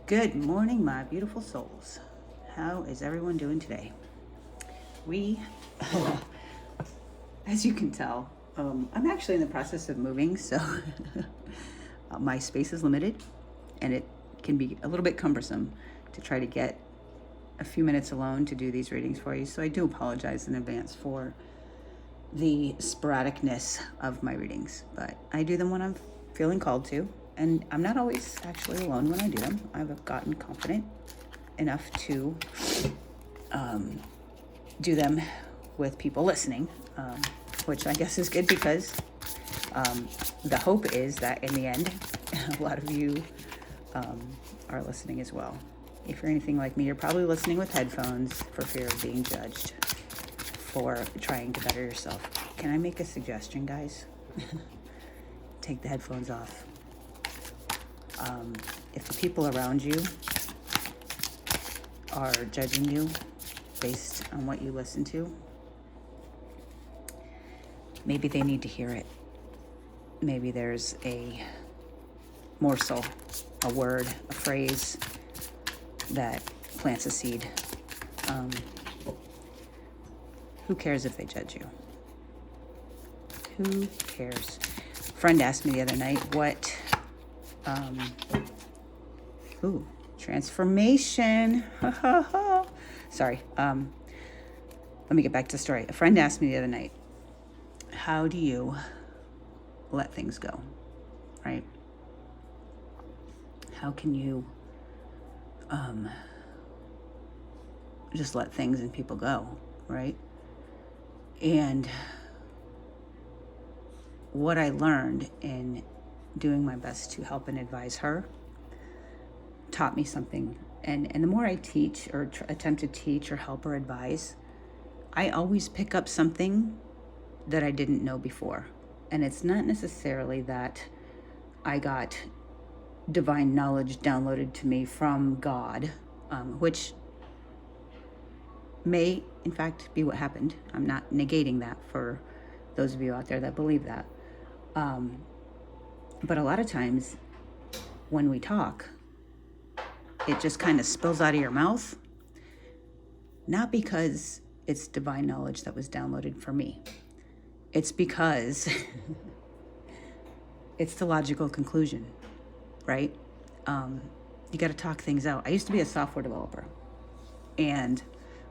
Good morning, my beautiful souls. How is everyone doing today? As you can tell, I'm actually in the process of moving, so my space is limited, and it can be a little bit cumbersome to try to get a few minutes alone to do these readings for you. So I do apologize in advance for the sporadicness of my readings, but I do them when I'm feeling called to. And I'm not always actually alone when I do them. I've gotten confident enough to do them with people listening, which I guess is good because the hope is that in the end, a lot of you are listening as well. If you're anything like me, you're probably listening with headphones for fear of being judged for trying to better yourself. Can I make a suggestion, guys? Take the headphones off. If the people around you are judging you based on what you listen to, maybe they need to hear it. Maybe there's a morsel, a word, a phrase that plants a seed. Who cares if they judge you? Who cares? A friend asked me the other night what transformation. Sorry. Let me get back to the story. A friend asked me the other night, how do you let things go, right? How can you just let things and people go, right? And what I learned in doing my best to help and advise her taught me something. And the more I teach or attempt to teach or help or advise, I always pick up something that I didn't know before. And it's not necessarily that I got divine knowledge downloaded to me from God, which may, in fact, be what happened. I'm not negating that for those of you out there that believe that. But a lot of times when we talk, it just kind of spills out of your mouth, not because it's divine knowledge that was downloaded for me. It's because it's the logical conclusion, right? You got to talk things out. I used to be a software developer, and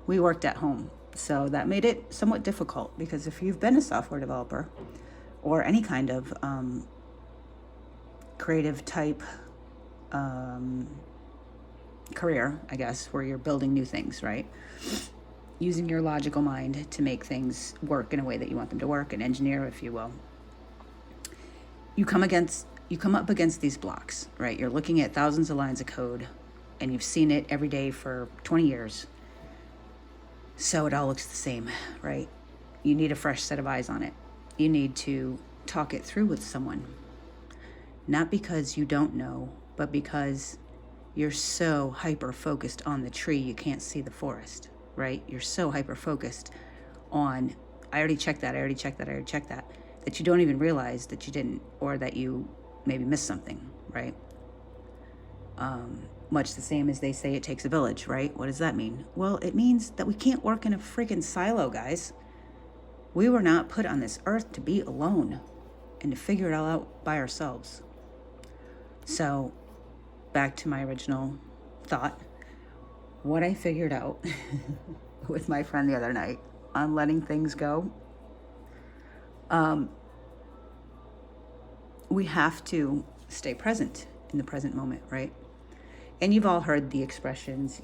we worked at home. So that made it somewhat difficult, because if you've been a software developer or any kind of creative type career, I guess, where you're building new things, right? Using your logical mind to make things work in a way that you want them to work, an engineer, if you will. You come up against these blocks, right? You're looking at thousands of lines of code, and you've seen it every day for 20 years. So it all looks the same, right? You need a fresh set of eyes on it. You need to talk it through with someone. Not because you don't know, but because you're so hyper-focused on the tree, you can't see the forest, right? You're so hyper-focused on, I already checked that, that you don't even realize that you didn't, or that you maybe missed something, right? Much the same as they say it takes a village, right? What does that mean? Well, it means that we can't work in a freaking silo, guys. We were not put on this earth to be alone and to figure it all out by ourselves. So, back to my original thought, what I figured out with my friend the other night on letting things go, we have to stay present in the present moment, right? And you've all heard the expressions,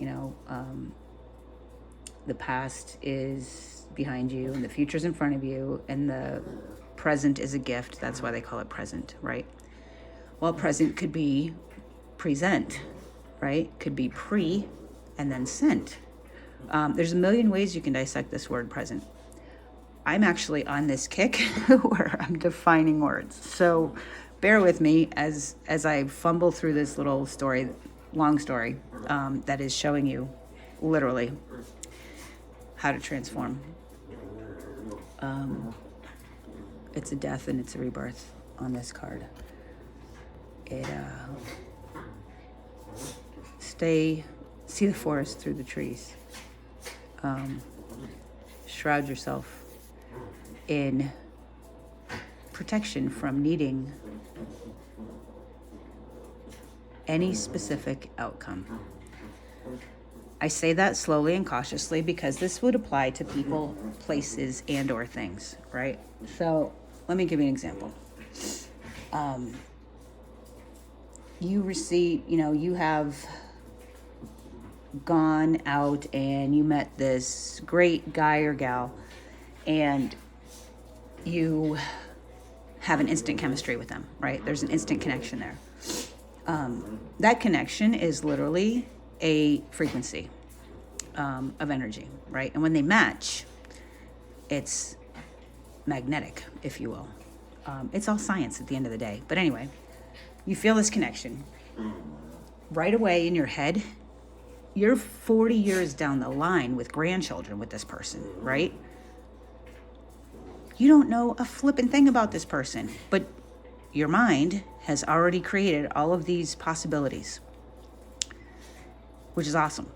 the past is behind you and the future's in front of you and the present is a gift. That's why they call it present, right? Well, present could be present, right? Could be pre and then sent. There's a million ways you can dissect this word present. I'm actually on this kick where I'm defining words. So bear with me as I fumble through this little story, long story, that is showing you literally how to transform. It's a death and it's a rebirth on this card. It See the forest through the trees. Shroud yourself in protection from needing any specific outcome. I say that slowly and cautiously because this would apply to people, places, and or things, right? So let me give you an example. You have gone out and you met this great guy or gal, and you have an instant chemistry with them, right? There's an instant connection there. That connection is literally a frequency of energy, right? And when they match, it's magnetic, if you will. It's all science at the end of the day. But anyway, you feel this connection. Right away in your head, you're 40 years down the line with grandchildren with this person, right? You don't know a flippin' thing about this person, but your mind has already created all of these possibilities, which is awesome.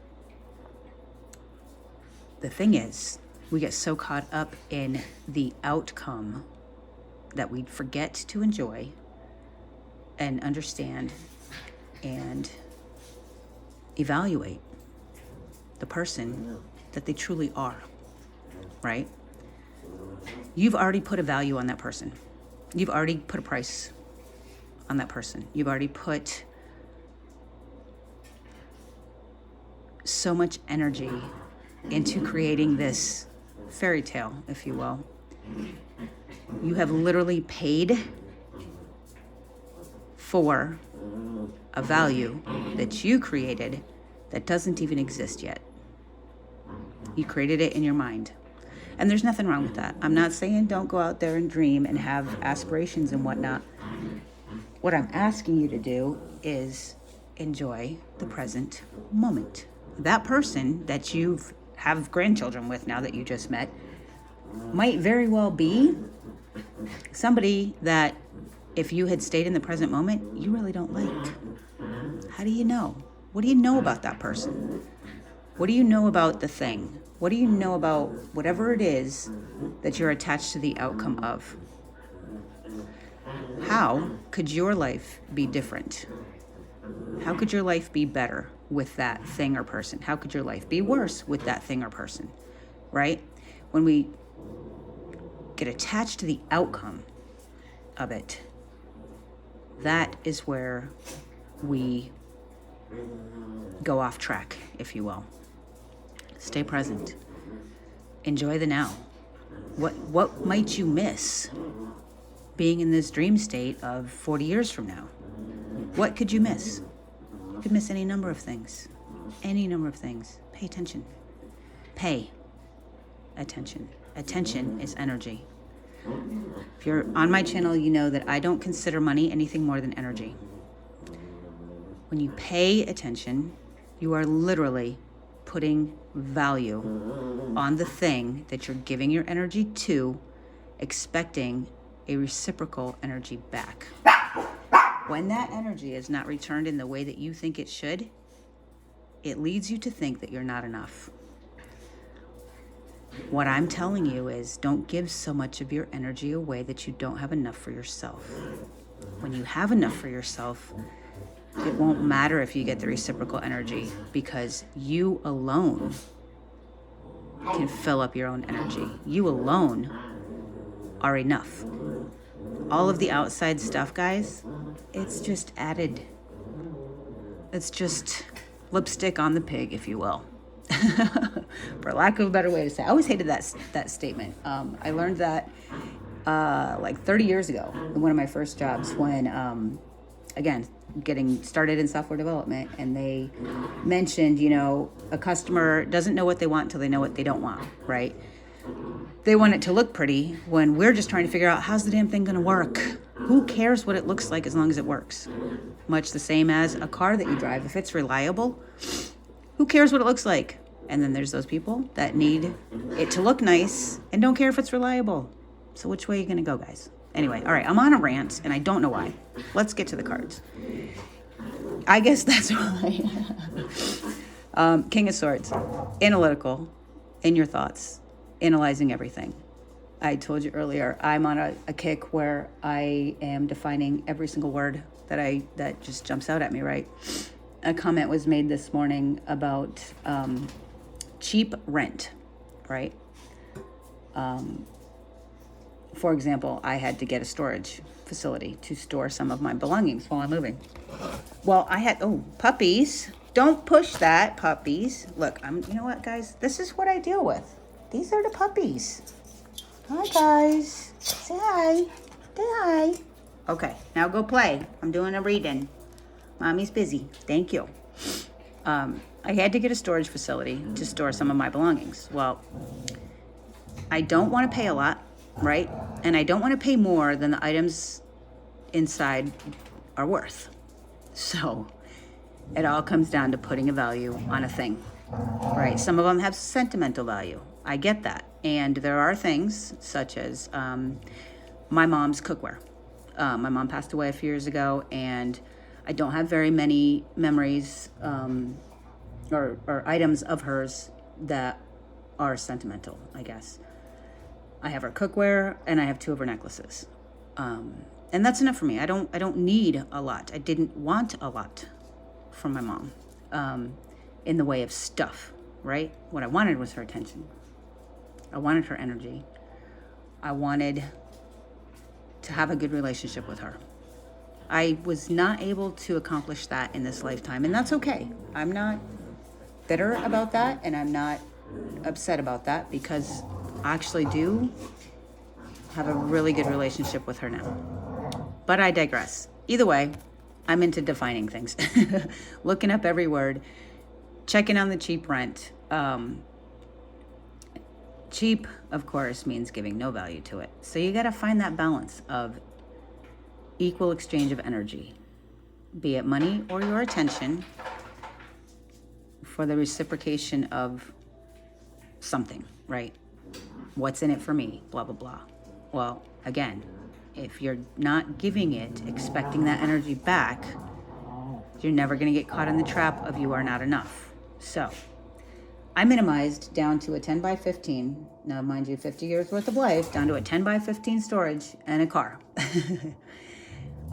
The thing is, we get so caught up in the outcome that we forget to enjoy and understand and evaluate the person that they truly are, right? You've already put a value on that person. You've already put a price on that person. You've already put so much energy into creating this fairy tale, if you will. You have literally paid for a value that you created that doesn't even exist yet. You created it in your mind. And there's nothing wrong with that. I'm not saying don't go out there and dream and have aspirations and whatnot. What I'm asking you to do is enjoy the present moment. That person that you have grandchildren with now that you just met might very well be somebody that if you had stayed in the present moment, you really don't like. How do you know? What do you know about that person? What do you know about the thing? What do you know about whatever it is that you're attached to the outcome of? How could your life be different? How could your life be better with that thing or person? How could your life be worse with that thing or person, right? When we get attached to the outcome of it, that is where we go off track, if you will. Stay present. Enjoy the now. What might you miss being in this dream state of 40 years from now? What could you miss? You could miss any number of things. Any number of things. Pay attention. Pay attention. Attention is energy. If you're on my channel, you know that I don't consider money anything more than energy. When you pay attention, you are literally putting value on the thing that you're giving your energy to, expecting a reciprocal energy back. When that energy is not returned in the way that you think it should, it leads you to think that you're not enough. What I'm telling you is don't give so much of your energy away that you don't have enough for yourself. When you have enough for yourself, it won't matter if you get the reciprocal energy because you alone can fill up your own energy. You alone are enough. All of the outside stuff, guys, it's just added. It's just lipstick on the pig, if you will. For lack of a better way to say it. I always hated that statement. I learned that like 30 years ago in one of my first jobs when, again, getting started in software development, and they mentioned, a customer doesn't know what they want until they know what they don't want, right? They want it to look pretty when we're just trying to figure out how's the damn thing going to work. Who cares what it looks like as long as it works? Much the same as a car that you drive. If it's reliable, who cares what it looks like? And then there's those people that need it to look nice and don't care if it's reliable. So which way are you going to go, guys? Anyway, all right, I'm on a rant and I don't know why. Let's get to the cards. I guess that's why King of Swords, analytical, in your thoughts, analyzing everything. I told you earlier, I'm on a kick where I am defining every single word that just jumps out at me, right? A comment was made this morning about cheap rent, right? For example, I had to get a storage facility to store some of my belongings while I'm moving. Well, puppies. Don't push that, puppies. Look, you know what, guys? This is what I deal with. These are the puppies. Hi, guys. Say hi. Say hi. Okay, now go play. I'm doing a reading. Mommy's busy. Thank you. I had to get a storage facility to store some of my belongings. Well, I don't want to pay a lot, right? And I don't want to pay more than the items inside are worth. So it all comes down to putting a value on a thing, right? Some of them have sentimental value. I get that. And there are things such as my mom's cookware. My mom passed away a few years ago, and I don't have very many memories or items of hers that are sentimental, I guess. I have her cookware, and I have 2 of her necklaces. And that's enough for me. I don't need a lot. I didn't want a lot from my mom in the way of stuff, right? What I wanted was her attention. I wanted her energy. I wanted to have a good relationship with her. I was not able to accomplish that in this lifetime, and that's okay. I'm not bitter about that, and I'm not upset about that, because I actually do have a really good relationship with her now. But I digress. Either way, I'm into defining things. Looking up every word, checking on the cheap rent. Cheap, of course, means giving no value to it. So you got to find that balance of equal exchange of energy, be it money or your attention, for the reciprocation of something, right? What's in it for me? Blah, blah, blah. Well, again, if you're not giving it, expecting that energy back, you're never going to get caught in the trap of you are not enough. So I minimized down to a 10 by 15. Now, mind you, 50 years worth of life, down to a 10 by 15 storage and a car.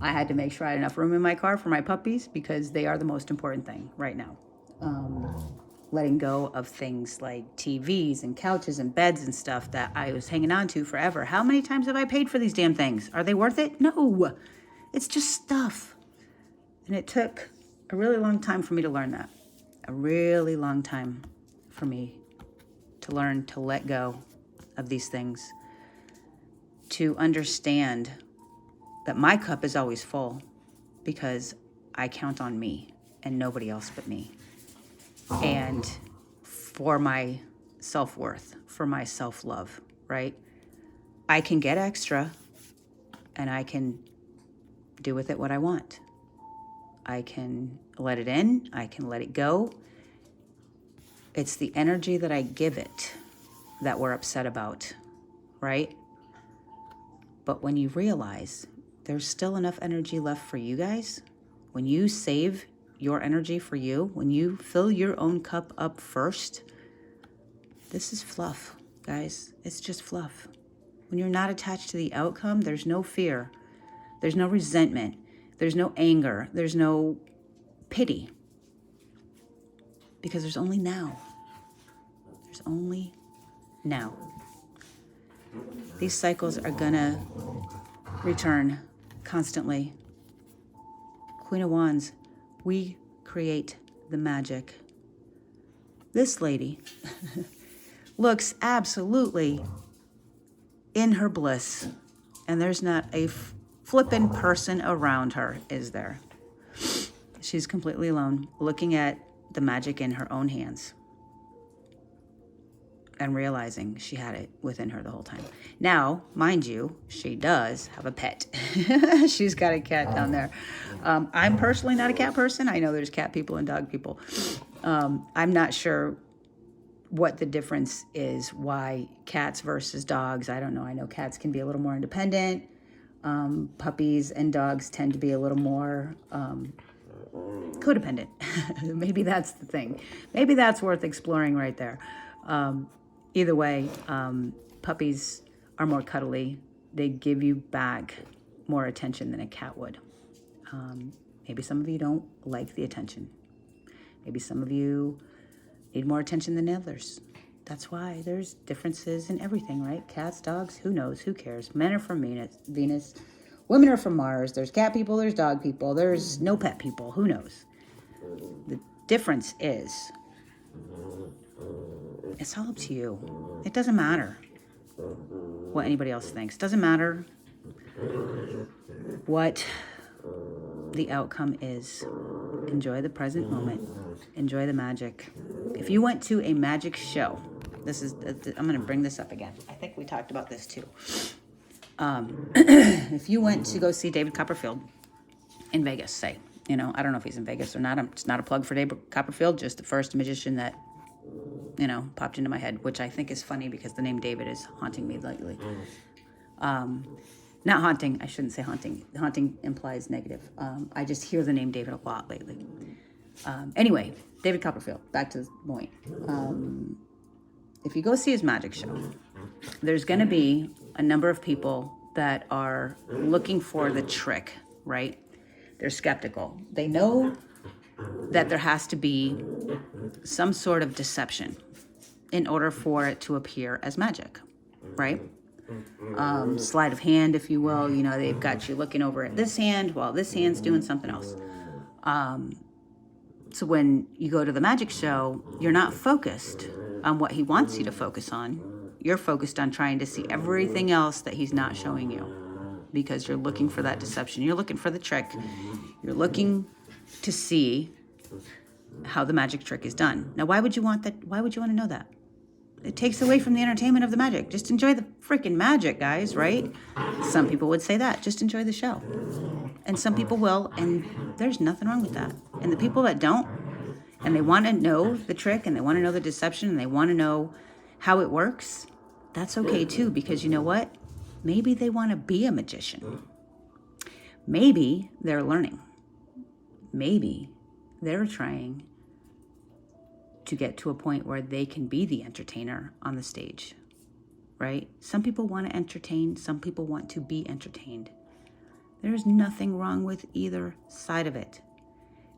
I had to make sure I had enough room in my car for my puppies, because they are the most important thing right now. Letting go of things like TVs and couches and beds and stuff that I was hanging on to forever. How many times have I paid for these damn things? Are they worth it? No, it's just stuff. And it took a really long time for me to learn that. A really long time for me to learn to let go of these things, to understand that my cup is always full, because I count on me and nobody else but me. And for my self-worth, for my self-love, right? I can get extra, and I can do with it what I want. I can let it in, I can let it go. It's the energy that I give it that we're upset about, right? But when you realize there's still enough energy left for you guys, when you save your energy for you, when you fill your own cup up first, this is fluff, guys. It's just fluff. When you're not attached to the outcome, there's no fear. There's no resentment. There's no anger. There's no pity. Because there's only now. There's only now. These cycles are gonna return constantly. Queen of Wands, we create the magic. This lady looks absolutely in her bliss, and there's not a flippin' person around her, is there? She's completely alone, looking at the magic in her own hands and realizing she had it within her the whole time. Now, mind you, she does have a pet. She's got a cat down there. I'm personally not a cat person. I know there's cat people and dog people. I'm not sure what the difference is, why cats versus dogs. I don't know. I know cats can be a little more independent. Puppies and dogs tend to be a little more Codependent. Maybe that's the thing. Maybe that's worth exploring right there. Either way, puppies are more cuddly. They give you back more attention than a cat would. Maybe some of you don't like the attention. Maybe some of you need more attention than others. That's why there's differences in everything, right? Cats, dogs, who knows? Who cares? Men are from Venus. Women are from Mars. There's cat people. There's dog people. There's no pet people. Who knows? The difference is, it's all up to you. It doesn't matter what anybody else thinks. It doesn't matter what the outcome is. Enjoy the present moment. Enjoy the magic. If you went to a magic show, I'm going to bring this up again. I think we talked about this too. If you went to go see David Copperfield in Vegas, say, I don't know if he's in Vegas or not. It's not a plug for David Copperfield, just the first magician that, popped into my head, which I think is funny because the name David is haunting me lately. Not haunting, I shouldn't say haunting. Haunting implies negative. I just hear the name David a lot lately. Anyway, David Copperfield, back to the point. If you go see his magic show, there's going to be a number of people that are looking for the trick, right? They're skeptical. They know that there has to be some sort of deception in order for it to appear as magic, right? Sleight of hand, if you will. They've got you looking over at this hand while this hand's doing something else. So when you go to the magic show, you're not focused on what he wants you to focus on. You're focused on trying to see everything else that he's not showing you, because you're looking for that deception. You're looking for the trick. You're looking to see how the magic trick is done. Now, why would you want that? Why would you want to know that? It takes away from the entertainment of the magic. Just enjoy the freaking magic, guys, right? Some people would say that. Just enjoy the show. And some people will, and there's nothing wrong with that. And the people that don't, and they want to know the trick, and they want to know the deception, and they want to know how it works, that's okay too, because you know what? Maybe they want to be a magician. Maybe they're learning. Maybe they're trying to get to a point where they can be the entertainer on the stage, right? Some people want to entertain. Some people want to be entertained. There's nothing wrong with either side of it.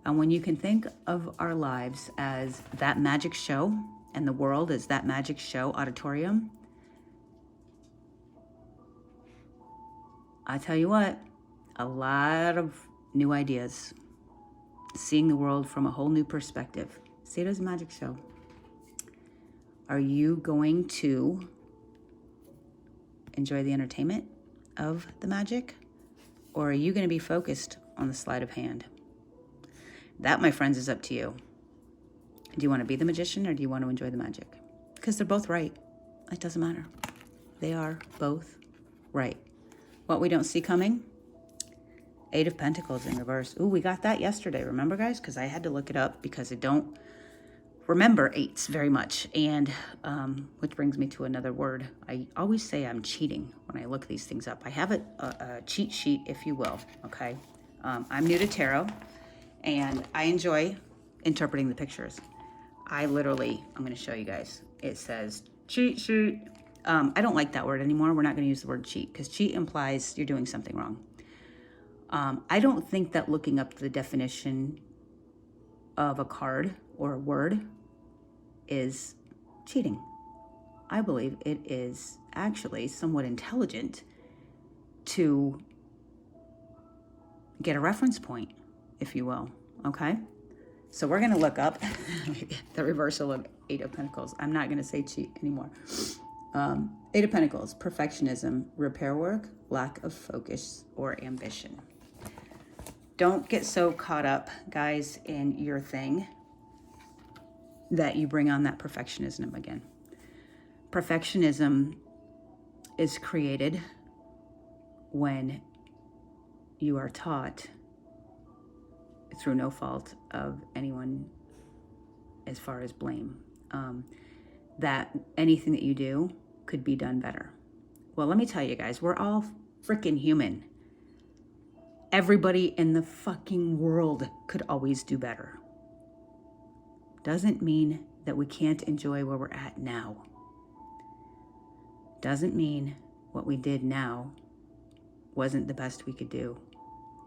And when you can think of our lives as that magic show and the world as that magic show auditorium, I tell you what, a lot of new ideas, seeing the world from a whole new perspective. See it as a magic show. Are you going to enjoy the entertainment of the magic? Or are you going to be focused on the sleight of hand? That, my friends, is up to you. Do you want to be the magician or do you want to enjoy the magic? Because they're both right. It doesn't matter. They are both right. What we don't see coming? 8 of Pentacles in reverse. Ooh, we got that yesterday. Remember, guys? Because I had to look it up because I don't remember 8s very much. And which brings me to another word. I always say I'm cheating when I look these things up. I have a cheat sheet, if you will. Okay. I'm new to tarot, and I enjoy interpreting the pictures. I'm going to show you guys. It says cheat sheet. I don't like that word anymore. We're not going to use the word cheat because cheat implies you're doing something wrong. I don't think that looking up the definition of a card or a word is cheating. I believe it is actually somewhat intelligent to get a reference point, if you will, okay? So we're going to look up the reversal of 8 of Pentacles. I'm not going to say cheat anymore. 8 of Pentacles, perfectionism, repair work, lack of focus or ambition. Don't get so caught up, guys, in your thing that you bring on that perfectionism again. Perfectionism is created when you are taught through no fault of anyone as far as blame, that anything that you do could be done better. Well, let me tell you guys, we're all freaking human. everybody in the fucking world could always do better. Doesn't mean that we can't enjoy where we're at now. Doesn't mean what we did now wasn't the best we could do.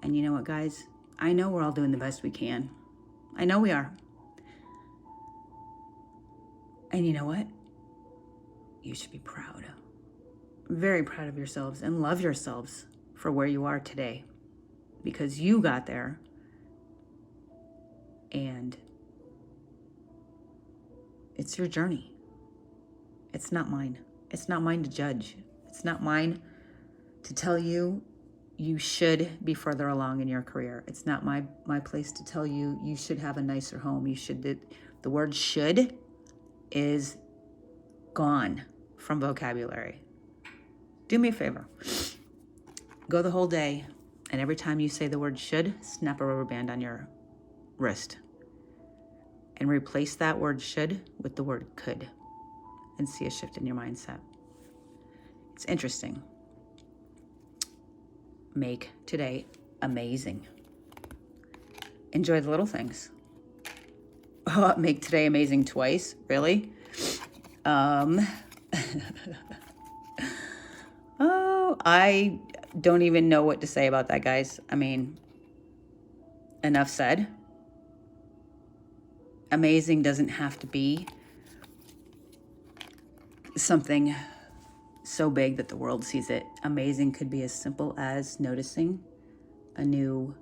And you know what, guys? I know we're all doing the best we can. I know we are. And you know what? You should be proud. Very proud of yourselves and love yourselves for where you are today. Because you got there. And it's your journey. It's not mine. It's not mine to judge. It's not mine to tell you you should be further along in your career. It's not my place to tell you you should have a nicer home. You should. The word should is gone from vocabulary. Do me a favor. Go the whole day, and every time you say the word should, snap a rubber band on your wrist. And replace that word should with the word could. And see a shift in your mindset. It's interesting. Make today amazing. Enjoy the little things. Oh, make today amazing twice? Really? Oh, I don't even know what to say about that, guys. I mean, enough said. Amazing doesn't have to be something so big that the world sees it. Amazing could be as simple as noticing a new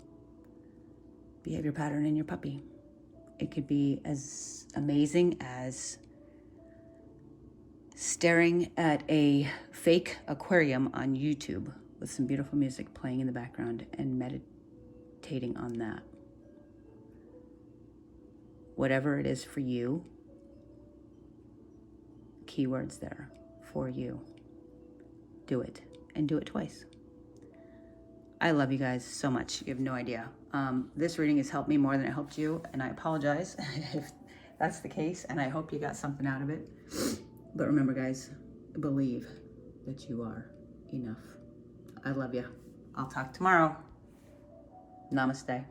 behavior pattern in your puppy. It could be as amazing as staring at a fake aquarium on YouTube with some beautiful music playing in the background and meditating on that. Whatever it is for you, keywords there, for you. Do it, and do it twice. I love you guys so much. You have no idea. This reading has helped me more than it helped you, and I apologize if that's the case, and I hope you got something out of it. But remember, guys, believe that you are enough. I love you. I'll talk tomorrow. Namaste.